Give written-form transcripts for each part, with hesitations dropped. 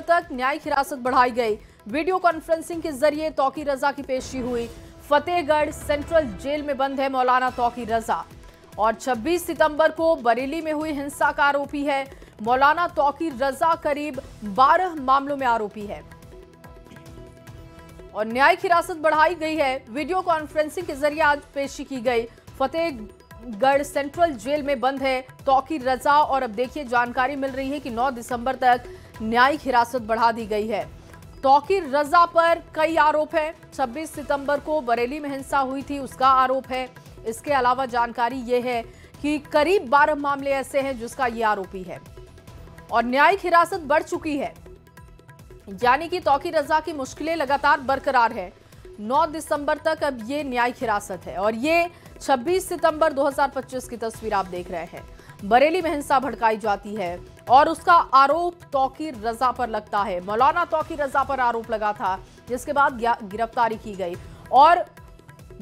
तक न्यायिक हिरासत बढ़ाई गई। वीडियो कॉन्फ्रेंसिंग के जरिए तौकीर रजा की पेशी हुई। फतेहगढ़ सेंट्रल जेल में बंद है मौलाना तौकीर रजा और 26 सितंबर को बरेली में हुई हिंसा का आरोपी है। मौलाना तौकीर रजा करीब 12 मामलों में आरोपी है और न्यायिक हिरासत बढ़ाई गई है। वीडियो कॉन्फ्रेंसिंग के जरिए आज पेशी की गई। फतेहगढ़ सेंट्रल जेल में बंद है तौकीर रजा और अब देखिए जानकारी मिल रही है कि 9 दिसंबर तक न्यायिक हिरासत बढ़ा दी गई है। तौकीर रजा पर कई आरोप हैं। 26 सितंबर को बरेली में हिंसा हुई थी, उसका आरोप है। इसके अलावा जानकारी यह है कि करीब 12 मामले ऐसे हैं जिसका ये आरोपी है और न्यायिक हिरासत बढ़ चुकी है, यानी कि तौकीर रजा की मुश्किलें लगातार बरकरार है। 9 दिसंबर तक अब ये न्यायिक हिरासत है और ये 26 सितंबर 2025 की तस्वीर आप देख रहे हैं। बरेली में हिंसा भड़काई जाती है और उसका आरोप तौकीर रजा पर लगता है। मौलाना तौकीर रजा पर आरोप लगा था जिसके बाद गिरफ्तारी की गई और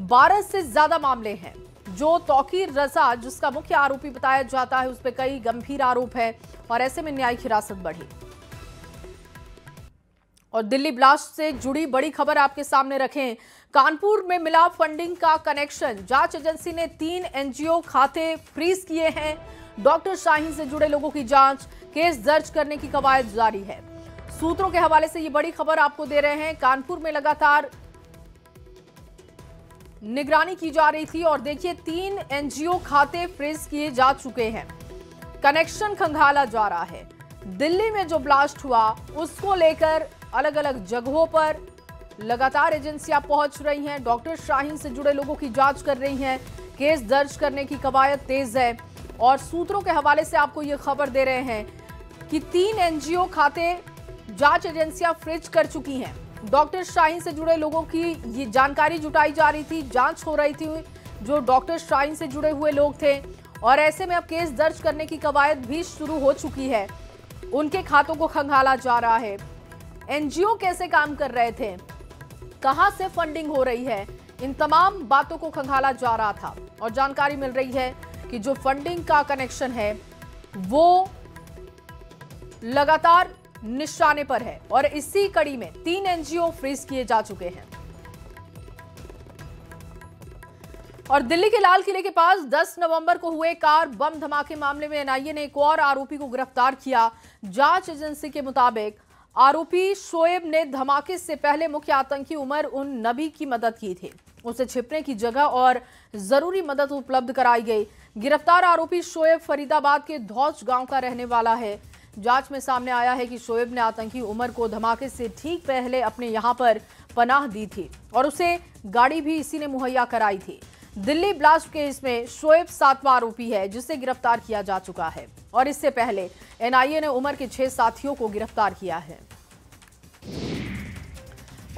12 से ज्यादा मामले हैं जो तौकीर रजा जिसका मुख्य आरोपी बताया जाता है उस पर कई गंभीर आरोप है और ऐसे में न्यायिक हिरासत बढ़ी। और दिल्ली ब्लास्ट से जुड़ी बड़ी खबर आपके सामने रखें। कानपुर में मिला फंडिंग का कनेक्शन। जांच एजेंसी ने 3 एनजीओ खाते फ्रीज किए हैं। डॉक्टर शाहीन से जुड़े लोगों की जांच, केस दर्ज करने की कवायद जारी है। सूत्रों के हवाले से ये बड़ी खबर आपको दे रहे हैं। कानपुर में लगातार निगरानी की जा रही थी और देखिए 3 एनजीओ खाते फ्रीज किए जा चुके हैं। कनेक्शन खंगाला जा रहा है। दिल्ली में जो ब्लास्ट हुआ उसको लेकर अलग अलग जगहों पर लगातार एजेंसियां पहुंच रही हैं। डॉक्टर शाहीन से जुड़े लोगों की जांच कर रही हैं। केस दर्ज करने की कवायद तेज है और सूत्रों के हवाले से आपको ये खबर दे रहे हैं कि 3 एनजीओ खाते जांच एजेंसियां फ्रीज कर चुकी हैं। डॉक्टर शाहीन से जुड़े लोगों की ये जानकारी जुटाई जा रही थी, जांच हो रही थी जो डॉक्टर शाहीन से जुड़े हुए लोग थे और ऐसे में अब केस दर्ज करने की कवायद भी शुरू हो चुकी है। उनके खातों को खंगाला जा रहा है। एनजीओ कैसे काम कर रहे थे, कहां से फंडिंग हो रही है, इन तमाम बातों को खंगाला जा रहा था और जानकारी मिल रही है कि जो फंडिंग का कनेक्शन है वो लगातार निशाने पर है और इसी कड़ी में 3 एनजीओ फ्रीज किए जा चुके हैं। और दिल्ली के लाल किले के पास 10 नवंबर को हुए कार बम धमाके मामले में एनआईए ने एक और आरोपी को गिरफ्तार किया। जांच एजेंसी के मुताबिक आरोपी शोएब ने धमाके से पहले मुख्य आतंकी उमर उन नबी की मदद की थी। उसे छिपने की जगह और जरूरी मदद उपलब्ध कराई गई। गिरफ्तार आरोपी शोएब फरीदाबाद के धौच गांव का रहने वाला है। जांच में सामने आया है कि शोएब ने आतंकी उमर को धमाके से ठीक पहले अपने यहां पर पनाह दी थी और उसे गाड़ी भी इसी ने मुहैया कराई थी। दिल्ली ब्लास्ट केस में शोएब 7वां आरोपी है जिसे गिरफ्तार किया जा चुका है और इससे पहले एनआईए ने उमर के 6 साथियों को गिरफ्तार किया है।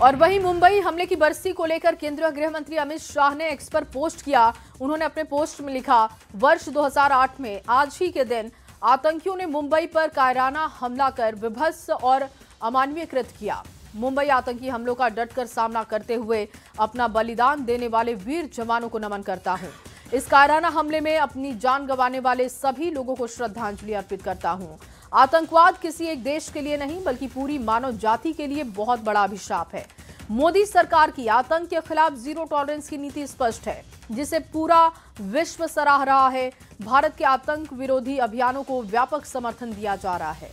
और वहीं मुंबई हमले की बरसी को लेकर केंद्रीय गृह मंत्री अमित शाह ने एक्स पर पोस्ट किया। उन्होंने अपने पोस्ट में लिखा, वर्ष 2008 में आज ही के दिन आतंकियों ने मुंबई पर कायराना हमला कर विभत्स और अमानवीयकृत किया। मुंबई आतंकी हमलों का डटकर सामना करते हुए अपना बलिदान देने वाले वीर जवानों को नमन करता हूं। इस कायराना हमले में अपनी जान गंवाने वाले सभी लोगों को श्रद्धांजलि अर्पित करता हूं। आतंकवाद किसी एक देश के लिए नहीं बल्कि पूरी मानव जाति के लिए बहुत बड़ा अभिशाप है। मोदी सरकार की आतंक के खिलाफ जीरो टॉलरेंस की नीति स्पष्ट है जिसे पूरा विश्व सराह रहा है। भारत के आतंक विरोधी अभियानों को व्यापक समर्थन दिया जा रहा है।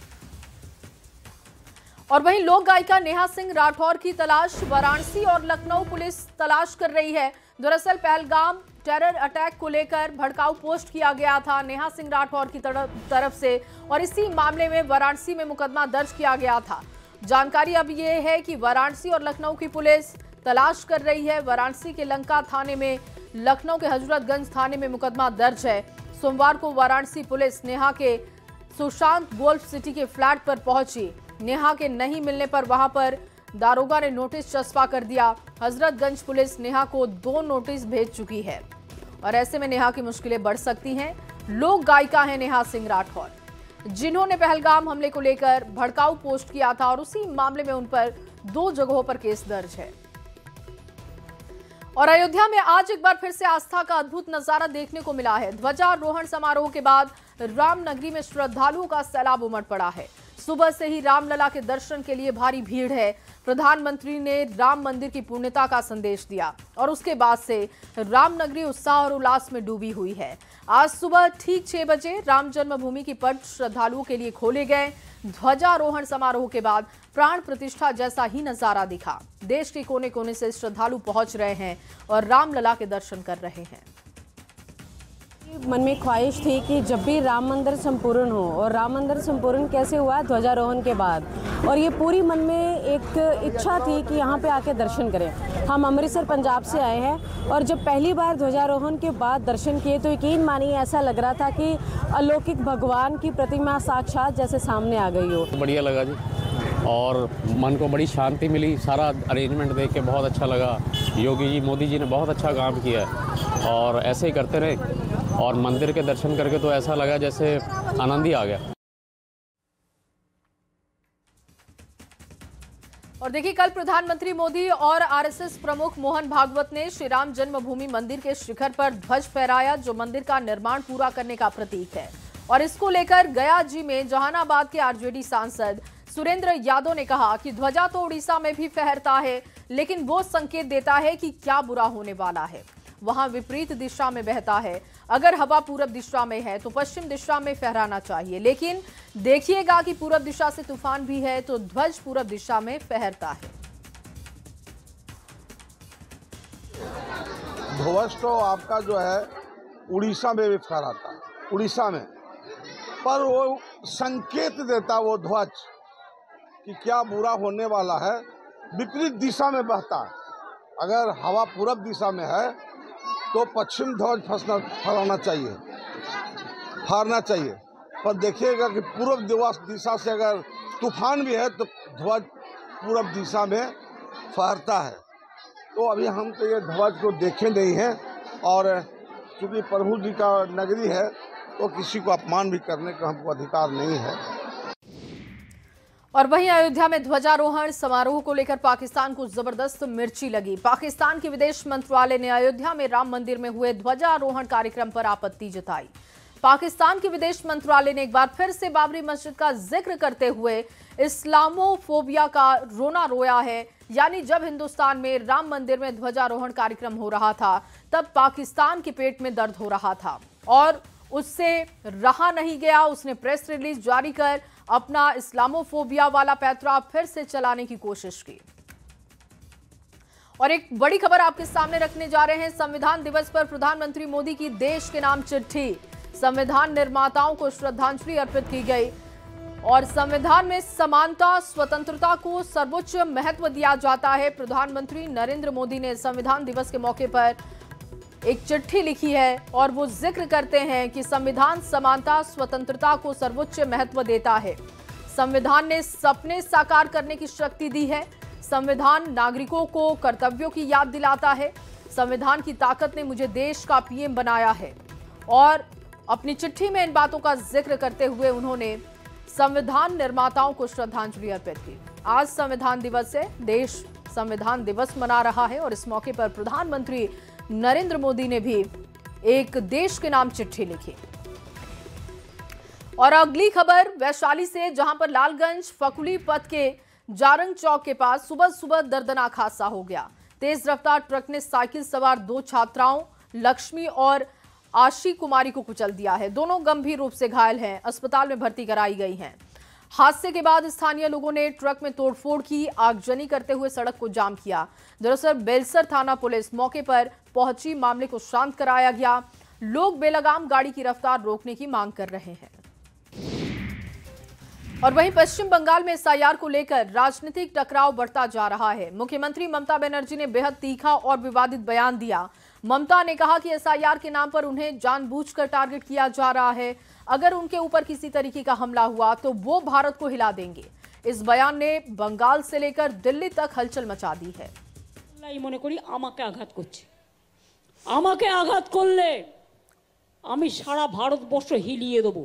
और वहीं लोक गायिका नेहा सिंह राठौर की तलाश वाराणसी और लखनऊ पुलिस तलाश कर रही है। दरअसल पहलगाम टेरर अटैक को लेकर भड़काऊ पोस्ट किया गया था नेहा सिंह राठौर की तरफ से और इसी मामले में वाराणसी में मुकदमा दर्ज किया गया था। जानकारी अब ये है कि वाराणसी और लखनऊ की पुलिस तलाश कर रही है। वाराणसी के लंका थाने में, लखनऊ के हजरतगंज थाने में मुकदमा दर्ज है। सोमवार को वाराणसी पुलिस नेहा के सुशांत गोल्फ सिटी के फ्लैट पर पहुंची। नेहा के नहीं मिलने पर वहां पर दारोगा ने नोटिस चस्पा कर दिया। हजरतगंज पुलिस नेहा को 2 नोटिस भेज चुकी है और ऐसे में नेहा की मुश्किलें बढ़ सकती हैं। लोक गायिका है नेहा सिंह राठौर जिन्होंने पहलगाम हमले को लेकर भड़काऊ पोस्ट किया था और उसी मामले में उन पर 2 जगहों पर केस दर्ज है। और अयोध्या में आज एक बार फिर से आस्था का अद्भुत नजारा देखने को मिला है। ध्वजारोहण समारोह के बाद रामनगरी में श्रद्धालुओं का सैलाब उमड़ पड़ा है। सुबह से ही रामलला के दर्शन के लिए भारी भीड़ है। प्रधानमंत्री ने राम मंदिर की पूर्णता का संदेश दिया और उसके बाद से रामनगरी उत्साह और उल्लास में डूबी हुई है। आज सुबह ठीक 6 बजे राम जन्मभूमि की पट श्रद्धालुओं के लिए खोले गए। ध्वजारोहण समारोह के बाद प्राण प्रतिष्ठा जैसा ही नजारा दिखा। देश के कोने कोने से श्रद्धालु पहुंच रहे हैं और रामलला के दर्शन कर रहे हैं। मन में ख्वाहिश थी कि जब भी राम मंदिर संपूर्ण हो, और राम मंदिर संपूर्ण कैसे हुआ? ध्वजारोहण के बाद। और ये पूरी मन में एक इच्छा थी कि यहाँ पे आके दर्शन करें। हम अमृतसर पंजाब से आए हैं और जब पहली बार ध्वजारोहण के बाद दर्शन किए तो यकीन मानिए ऐसा लग रहा था कि अलौकिक भगवान की प्रतिमा साक्षात जैसे सामने आ गई हो। बढ़िया लगा जी, और मन को बड़ी शांति मिली। सारा अरेंजमेंट देख के बहुत अच्छा लगा। योगी जी, मोदी जी ने बहुत अच्छा काम किया है और ऐसे ही करते रहे। और मंदिर के दर्शन करके तो ऐसा लगा जैसे आनंद ही आ गया। और देखिए, कल प्रधानमंत्री मोदी और आरएसएस प्रमुख मोहन भागवत ने श्री राम जन्मभूमि मंदिर के शिखर पर ध्वज फहराया, जो मंदिर का निर्माण पूरा करने का प्रतीक है। और इसको लेकर गया जी में जहानाबाद के आरजेडी सांसद सुरेंद्र यादव ने कहा कि ध्वजा तो उड़ीसा में भी फहरता है, लेकिन वो संकेत देता है कि क्या बुरा होने वाला है। वहां विपरीत दिशा में बहता है। अगर हवा पूरब दिशा में है तो पश्चिम दिशा में फहराना चाहिए, लेकिन देखिएगा कि पूरब दिशा से तूफान भी है तो ध्वज पूरब दिशा में फहरता है। ध्वज तो आपका जो है उड़ीसा में भी फहराता है, उड़ीसा में, पर वो संकेत देता वो ध्वज कि क्या बुरा होने वाला है। विपरीत दिशा में बहता है। अगर हवा पूरब दिशा में है तो पश्चिम ध्वज फहराना चाहिए, फहरना चाहिए। पर देखिएगा कि पूर्व दिशा से अगर तूफान भी है तो ध्वज पूरब दिशा में फहरता है। तो अभी हम तो ये ध्वज को देखे नहीं हैं, और चूँकि प्रभु जी का नगरी है तो किसी को अपमान भी करने का हमको अधिकार नहीं है। और वहीं अयोध्या में ध्वजारोहण समारोह को लेकर पाकिस्तान को जबरदस्त मिर्ची लगी। पाकिस्तान के विदेश मंत्रालय ने अयोध्या में राम मंदिर में हुए ध्वजारोहण कार्यक्रम पर आपत्ति जताई। पाकिस्तान के विदेश मंत्रालय ने एक बार फिर से बाबरी मस्जिद का जिक्र करते हुए इस्लामोफोबिया का रोना रोया है। यानी जब हिंदुस्तान में राम मंदिर में ध्वजारोहण कार्यक्रम हो रहा था तब पाकिस्तान के पेट में दर्द हो रहा था और उससे रहा नहीं गया। उसने प्रेस रिलीज जारी कर अपना इस्लामोफोबिया वाला पैंतरा फिर से चलाने की कोशिश की। और एक बड़ी खबर आपके सामने रखने जा रहे हैं। संविधान दिवस पर प्रधानमंत्री मोदी की देश के नाम चिट्ठी संविधान निर्माताओं को श्रद्धांजलि अर्पित की गई। और संविधान में समानता, स्वतंत्रता को सर्वोच्च महत्व दिया जाता है। प्रधानमंत्री नरेंद्र मोदी ने संविधान दिवस के मौके पर एक चिट्ठी लिखी है और वो जिक्र करते हैं कि संविधान समानता, स्वतंत्रता को सर्वोच्च महत्व देता है। संविधान ने सपने साकार करने की शक्ति दी है। संविधान नागरिकों को कर्तव्यों की याद दिलाता है। संविधान की ताकत ने मुझे देश का पीएम बनाया है। और अपनी चिट्ठी में इन बातों का जिक्र करते हुए उन्होंने संविधान निर्माताओं को श्रद्धांजलि अर्पित की। आज संविधान दिवस है, देश संविधान दिवस मना रहा है और इस मौके पर प्रधानमंत्री नरेंद्र मोदी ने भी एक देश के नाम चिट्ठी लिखी। और अगली खबर वैशाली से, जहां पर लालगंज फकुली पथ के जारंग चौक के पास सुबह सुबह दर्दनाक हादसा हो गया। तेज रफ्तार ट्रक ने साइकिल सवार 2 छात्राओं लक्ष्मी और आशी कुमारी को कुचल दिया है। दोनों गंभीर रूप से घायल हैं, अस्पताल में भर्ती कराई गई हैं। हादसे के बाद स्थानीय लोगों ने ट्रक में तोड़फोड़ की, आगजनी करते हुए सड़क को जाम किया। दरअसल बेलसर थाना पुलिस मौके पर पहुंची, मामले को शांत कराया गया। लोग बेलगाम गाड़ी की रफ्तार रोकने की मांग कर रहे हैं। और वहीं पश्चिम बंगाल में एसआईआर को लेकर राजनीतिक टकराव बढ़ता जा रहा है। मुख्यमंत्री ममता बनर्जी ने बेहद तीखा और विवादित बयान दिया। ममता ने कहा कि एसआईआर के नाम पर उन्हें जानबूझकर टारगेट किया जा रहा है। अगर उनके ऊपर किसी तरीके का हमला हुआ तो वो भारत को हिला देंगे। इस बयान ने बंगाल से लेकर दिल्ली तक हलचल मचा दी है। মনে করি আমাকে আঘাত করছে, আমাকে আঘাত করলে আমি সারা ভারতবর্ষ হিলিয়ে দেব,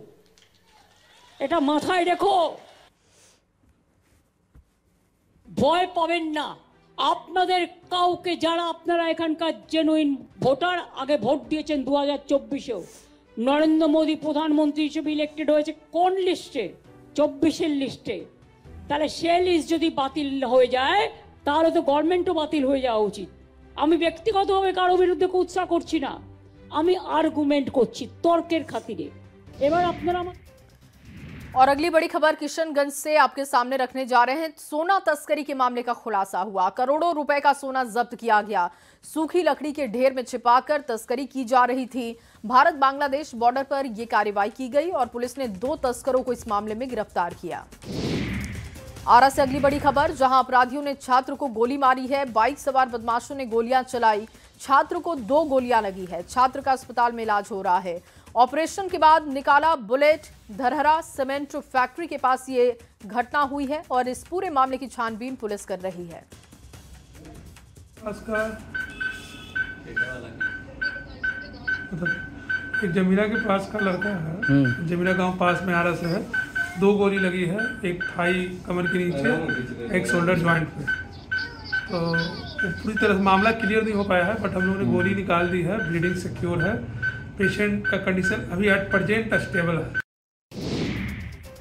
এটা মাথায় রেখো। ভয় পাবেন না। আপনাদের কাউকে, যারা আপনারা এখানকার জেনুইন ভোটার, আগে ভোট দিয়েছেন 2024-এও, নরেন্দ্র মোদী প্রধানমন্ত্রী হিসেবে ইলেক্টেড হয়েছে কোন লিস্টে? 24-এর লিস্টে, তাহলে সে লিস্ট যদি বাতিল হয়ে যায় তাহলে তো গভর্নমেন্টও বাতিল হয়ে যাওয়া উচিত। আমি ব্যক্তিগতভাবে কারো বিরুদ্ধে কুৎসা করছি না, আমি আর্গুমেন্ট করছি তর্কের খাতিরে। এবার আপনারা और अगली बड़ी खबर किशनगंज से आपके सामने रखने जा रहे हैं। सोना तस्करी के मामले का खुलासा हुआ। करोड़ों रुपए का सोना जब्त किया गया। सूखी लकड़ी के ढेर में छिपाकर तस्करी की जा रही थी। भारत बांग्लादेश बॉर्डर पर यह कार्रवाई की गई और पुलिस ने 2 तस्करों को इस मामले में गिरफ्तार किया। आरा से अगली बड़ी खबर, जहां अपराधियों ने छात्र को गोली मारी है। बाइक सवार बदमाशों ने गोलियां चलाई। छात्र को 2 गोलियां लगी है। छात्र का अस्पताल में इलाज हो रहा है। ऑपरेशन के बाद निकाला बुलेट। धरहरा सीमेंट फैक्ट्री के पास ये घटना हुई है और इस पूरे मामले की छानबीन पुलिस कर रही है। एक जमीरा के पास का लड़का है, जमीरा गांव पास में आरा से है। 2 गोली लगी है, एक थाई कमर के नीचे, एक शोल्डर ज्वाइंट पे। तो पूरी तरह से मामला क्लियर नहीं हो पाया है, बट हम लोगों ने गोली निकाल दी है। ब्लीडिंग सिक्योर है। पेशेंट का कंडीशन अभी एट प्रेजेंट स्टेबल है।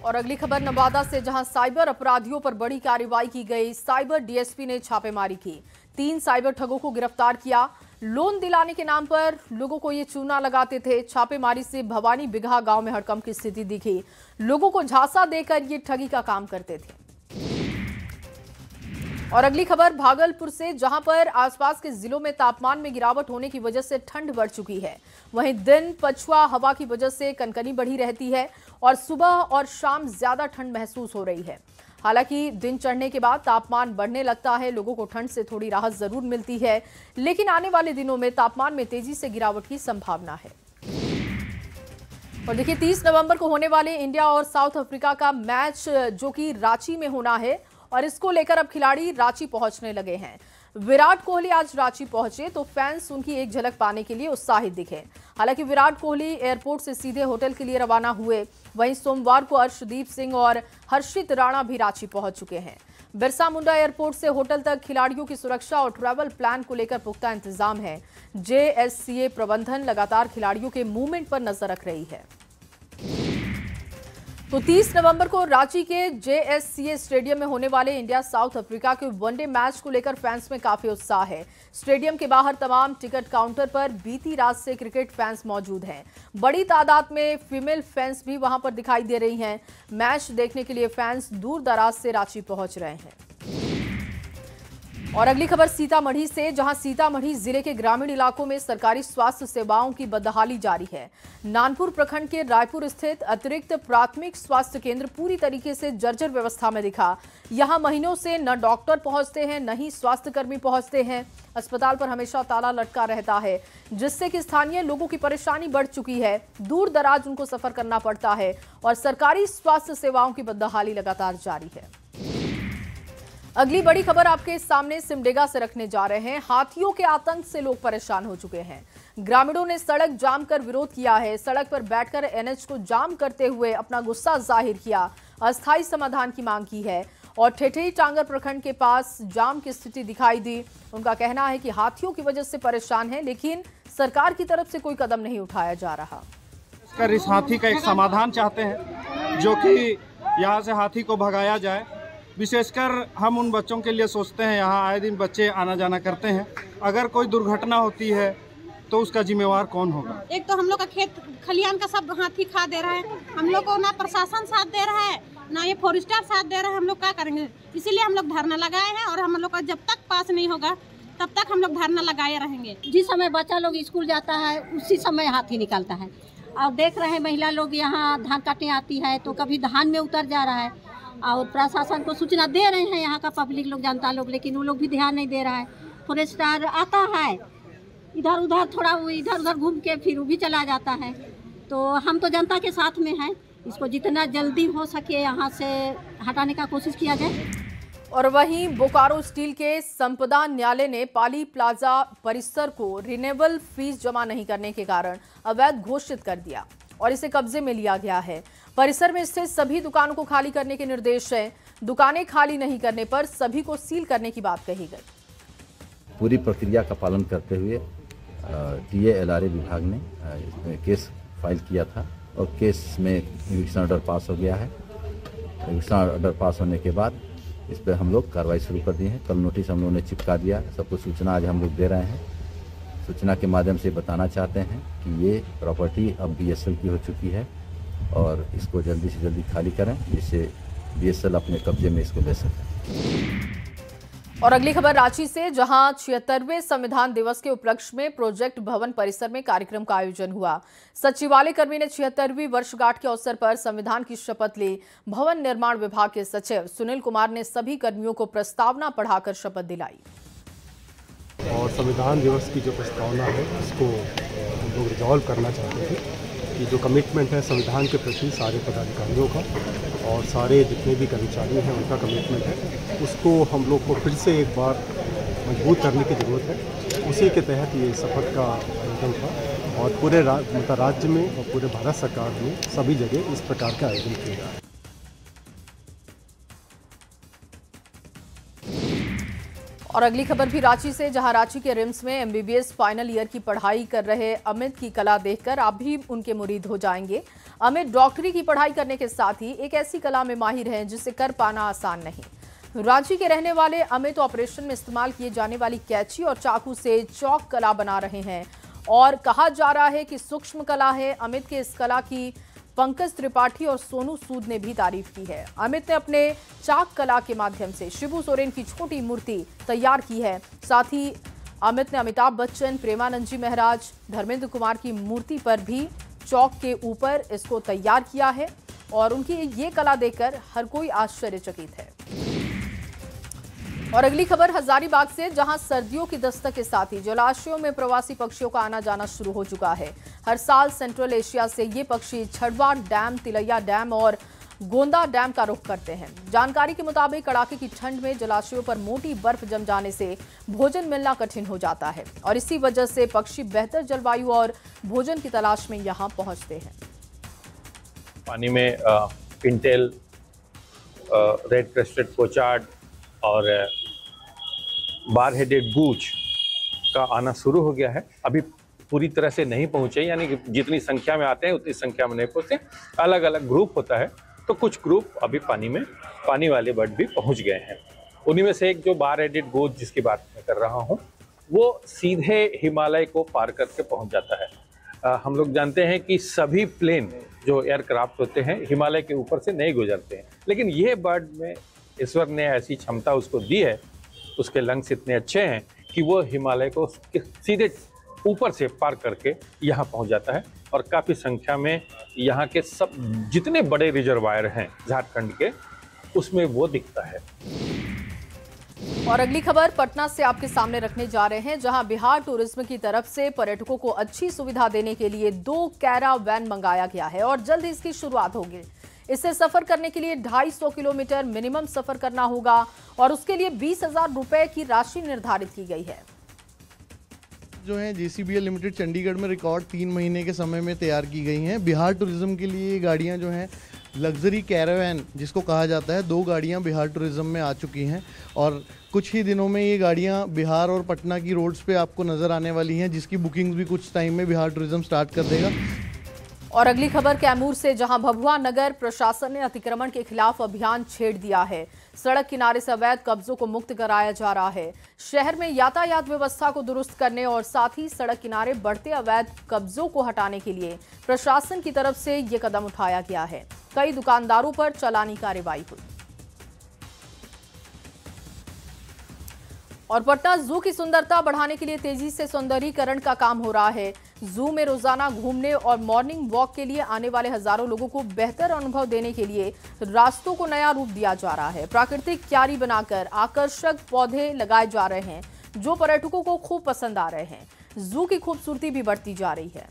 और अगली खबर नवादा से, जहां साइबर अपराधियों पर बड़ी कार्रवाई की गई। साइबर डीएसपी ने छापेमारी की। 3 साइबर ठगों को गिरफ्तार किया। लोन दिलाने के नाम पर लोगों को ये चूना लगाते थे। छापेमारी से भवानी बिघा गांव में हड़कंप की स्थिति दिखी। लोगों को झांसा देकर ये ठगी का काम करते थे। और अगली खबर भागलपुर से, जहां पर आसपास के जिलों में तापमान में गिरावट होने की वजह से ठंड बढ़ चुकी है। वहीं दिन पछुआ हवा की वजह से कनकनी बढ़ी रहती है और सुबह और शाम ज्यादा ठंड महसूस हो रही है। हालांकि दिन चढ़ने के बाद तापमान बढ़ने लगता है। लोगों को ठंड से थोड़ी राहत जरूर मिलती है, लेकिन आने वाले दिनों में तापमान में तेजी से गिरावट की संभावना है। और देखिए, 30 नवंबर को होने वाले इंडिया और साउथ अफ्रीका का मैच जो कि रांची में होना है, और इसको लेकर अब खिलाड़ी रांची पहुंचने लगे हैं। विराट कोहली आज रांची पहुंचे तो फैंस उनकी एक झलक पाने के लिए उत्साहित दिखे। हालांकि विराट कोहली एयरपोर्ट से सीधे होटल के लिए रवाना हुए। वहीं सोमवार को अर्शदीप सिंह और हर्षित राणा भी रांची पहुंच चुके हैं। बिरसा मुंडा एयरपोर्ट से होटल तक खिलाड़ियों की सुरक्षा और ट्रैवल प्लान को लेकर पुख्ता इंतजाम है। JSCA प्रबंधन लगातार खिलाड़ियों के मूवमेंट पर नजर रख रही है। तो 30 नवंबर को रांची के JSCA स्टेडियम में होने वाले इंडिया साउथ अफ्रीका के वनडे मैच को लेकर फैंस में काफी उत्साह है। स्टेडियम के बाहर तमाम टिकट काउंटर पर बीती रात से क्रिकेट फैंस मौजूद हैं। बड़ी तादाद में फीमेल फैंस भी वहां पर दिखाई दे रही हैं। मैच देखने के लिए फैंस दूर दराज से रांची पहुंच रहे हैं। और अगली खबर सीतामढ़ी से, जहां सीतामढ़ी जिले के ग्रामीण इलाकों में सरकारी स्वास्थ्य सेवाओं की बदहाली जारी है। नानपुर प्रखंड के रायपुर स्थित अतिरिक्त प्राथमिक स्वास्थ्य केंद्र पूरी तरीके से जर्जर व्यवस्था में दिखा। यहां महीनों से न डॉक्टर पहुंचते हैं, न ही स्वास्थ्य कर्मी पहुंचते हैं। अस्पताल पर हमेशा ताला लटका रहता है, जिससे कि स्थानीय लोगों की परेशानी बढ़ चुकी है। दूर दराज उनको सफर करना पड़ता है और सरकारी स्वास्थ्य सेवाओं की बदहाली लगातार जारी है। अगली बड़ी खबर आपके सामने सिमडेगा से रखने जा रहे हैं। हाथियों के आतंक से लोग परेशान हो चुके हैं। ग्रामीणों ने सड़क जाम कर विरोध किया है। सड़क पर बैठकर NH को जाम करते हुए अपना गुस्सा जाहिर किया, अस्थायी समाधान की मांग की है। और ठेठई टांगर प्रखंड के पास जाम की स्थिति दिखाई दी। उनका कहना है कि हाथियों की वजह से परेशान है, लेकिन सरकार की तरफ से कोई कदम नहीं उठाया जा रहा। इस हाथी का एक समाधान चाहते हैं, जो कि यहाँ से हाथी को भगाया जाए। विशेषकर हम उन बच्चों के लिए सोचते हैं, यहाँ आए दिन बच्चे आना जाना करते हैं। अगर कोई दुर्घटना होती है तो उसका जिम्मेवार कौन होगा? एक तो हम लोग का खेत खलियान का सब हाथी खा दे रहा है। हम लोग को ना प्रशासन साथ दे रहा है, ना ये फॉरेस्टर साथ दे रहा है। हम लोग क्या करेंगे? इसीलिए हम लोग धरना लगाए हैं और हम लोग का जब तक पास नहीं होगा तब तक हम लोग धरना लगाए रहेंगे। जिस समय बच्चा लोग स्कूल जाता है उसी समय हाथी निकलता है। और देख रहे हैं महिला लोग यहाँ धान काटने आती है तो कभी धान में उतर जा रहा है और प्रशासन को सूचना दे रहे हैं, यहाँ का पब्लिक लोग, जनता लोग, लेकिन वो लोग भी ध्यान नहीं दे रहा है। फॉरेस्टर आता है, इधर उधर थोड़ा इधर उधर घूम के फिर वो भी चला जाता है। तो हम तो जनता के साथ में हैं, इसको जितना जल्दी हो सके यहाँ से हटाने का कोशिश किया जाए। और वहीं बोकारो स्टील के संपदा न्यायालय ने पाली प्लाजा परिसर को रिन्यूएबल फीस जमा नहीं करने के कारण अवैध घोषित कर दिया और इसे कब्जे में लिया गया है। परिसर में स्थित सभी दुकानों को खाली करने के निर्देश हैं। दुकानें खाली नहीं करने पर सभी को सील करने की बात कही गई। पूरी प्रक्रिया का पालन करते हुए DA-LRA विभाग ने केस फाइल किया था और केस में इविक्शन ऑर्डर पास हो गया है एविक्शन ऑर्डर पास होने के बाद इस पर हम लोग कार्रवाई शुरू कर दी है। कल नोटिस हम लोगों ने चिपका दिया, सबको सूचना आज हम लोग दे रहे हैं। सूचना के माध्यम से बताना चाहते हैं कि ये प्रॉपर्टी अब BSL की हो चुकी है और इसको जल्दी से जल्दी खाली करें, जिससे BSL अपने कब्जे में इसको ले सकें। और अगली खबर रांची से, जहां 76वें संविधान दिवस के उपलक्ष्य में प्रोजेक्ट भवन परिसर में कार्यक्रम का आयोजन हुआ। सचिवालय कर्मी ने 76वीं वर्षगांठ के अवसर पर संविधान की शपथ ली। भवन निर्माण विभाग के सचिव सुनील कुमार ने सभी कर्मियों को प्रस्तावना पढ़ाकर शपथ दिलाई। और संविधान दिवस की जो प्रस्तावना है उसको हम लोग रिजॉल्व करना चाहते थे कि जो कमिटमेंट है संविधान के प्रति सारे पदाधिकारियों का और सारे जितने भी कर्मचारी हैं उनका कमिटमेंट है, उसको हम लोग को फिर से एक बार मजबूत करने की ज़रूरत है। उसी के तहत ये शपथ का आयोजन था और पूरे राज्य में और पूरे भारत सरकार में सभी जगह इस प्रकार का आयोजन किया गया है। और अगली खबर भी रांची से, जहां रांची के रिम्स में MBBS फाइनल ईयर की पढ़ाई कर रहे अमित की कला देखकर आप भी उनके मुरीद हो जाएंगे। अमित डॉक्टरी की पढ़ाई करने के साथ ही एक ऐसी कला में माहिर हैं जिसे कर पाना आसान नहीं। रांची के रहने वाले अमित ऑपरेशन में इस्तेमाल किए जाने वाली कैंची और चाकू से चौक कला बना रहे हैं और कहा जा रहा है कि सूक्ष्म कला है। अमित के इस कला की पंकज त्रिपाठी और सोनू सूद ने भी तारीफ की है। अमित ने अपने चाक कला के माध्यम से शिबू सोरेन की छोटी मूर्ति तैयार की है। साथ ही अमित ने अमिताभ बच्चन, प्रेमानंद जी महाराज, धर्मेंद्र कुमार की मूर्ति पर भी चौक के ऊपर इसको तैयार किया है और उनकी ये कला देखकर हर कोई आश्चर्यचकित है। और अगली खबर हजारीबाग से, जहां सर्दियों की दस्तक के साथ ही जलाशयों में प्रवासी पक्षियों का आना जाना शुरू हो चुका है। हर साल सेंट्रल एशिया से ये पक्षी छड़वा डैम, तिलैया डैम और गोंदा डैम का रुख करते हैं। जानकारी के मुताबिक कड़ाके की ठंड में जलाशयों पर मोटी बर्फ जम जाने से भोजन मिलना कठिन हो जाता है और इसी वजह से पक्षी बेहतर जलवायु और भोजन की तलाश में यहाँ पहुंचते हैं। पानी में पिंटेल, रेड क्रेस्टेड पोचार्ड और बार हेडेड गूच का आना शुरू हो गया है। अभी पूरी तरह से नहीं पहुंचे, यानी कि जितनी संख्या में आते हैं उतनी संख्या में नहीं पहुंचते। अलग अलग ग्रुप होता है, तो कुछ ग्रुप अभी पानी वाले बर्ड भी पहुंच गए हैं। उन्हीं में से एक जो बार हेडेड गूच जिसकी बात मैं कर रहा हूं, वो सीधे हिमालय को पार करके पहुंच जाता है। हम लोग जानते हैं कि सभी प्लेन जो एयरक्राफ्ट होते हैं हिमालय के ऊपर से नहीं गुजरते हैं, लेकिन ये बर्ड में ईश्वर ने ऐसी क्षमता उसको दी है, उसके लंग्स इतने अच्छे हैं कि वो हिमालय को सीधे ऊपर से पार करके यहाँ पहुँच जाता है और काफ़ी संख्या में यहाँ के सब जितने बड़े रिजर्वायर हैं झारखंड के, उसमें वो दिखता है। और अगली खबर पटना से आपके सामने रखने जा रहे हैं, जहां बिहार टूरिज्म की तरफ से पर्यटकों को अच्छी सुविधा देने के लिए 2 कैरावैन मंगाया गया है और जल्द इसकी शुरुआत होगी। इससे सफर करने के लिए 250 किलोमीटर मिनिमम सफर करना होगा और उसके लिए 20,000 रुपए की राशि निर्धारित की गई है। जो है JCBL लिमिटेड चंडीगढ़ में रिकॉर्ड 3 महीने के समय में तैयार की गई हैं। बिहार टूरिज्म के लिए ये गाड़ियाँ जो हैं लग्जरी कैरावैन जिसको कहा जाता है, 2 गाड़ियाँ बिहार टूरिज्म में आ चुकी हैं और कुछ ही दिनों में ये गाड़ियाँ बिहार और पटना की रोड्स पे आपको नज़र आने वाली हैं, जिसकी बुकिंग भी कुछ टाइम में बिहार टूरिज्म स्टार्ट कर देगा। और अगली खबर कैमूर से, जहां भभुआ नगर प्रशासन ने अतिक्रमण के खिलाफ अभियान छेड़ दिया है। सड़क किनारे से अवैध कब्जों को मुक्त कराया जा रहा है। शहर में यातायात व्यवस्था को दुरुस्त करने और साथ ही सड़क किनारे बढ़ते अवैध कब्जों को हटाने के लिए प्रशासन की तरफ से ये कदम उठाया गया है। कई दुकानदारों पर चालानी कार्रवाई हुई। और पटना जू की सुंदरता बढ़ाने के लिए तेजी से सौंदर्यीकरण का काम हो रहा है। जू में रोजाना घूमने और मॉर्निंग वॉक के लिए आने वाले हजारों लोगों को बेहतर अनुभव देने के लिए रास्तों को नया रूप दिया जा रहा है। प्राकृतिक क्यारी बनाकर आकर्षक पौधे लगाए जा रहे हैं, जो पर्यटकों को खूब पसंद आ रहे हैं। जू की खूबसूरती भी बढ़ती जा रही है।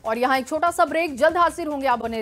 और यहाँ एक छोटा सा ब्रेक, जल्द हाजिर होंगे, आप बने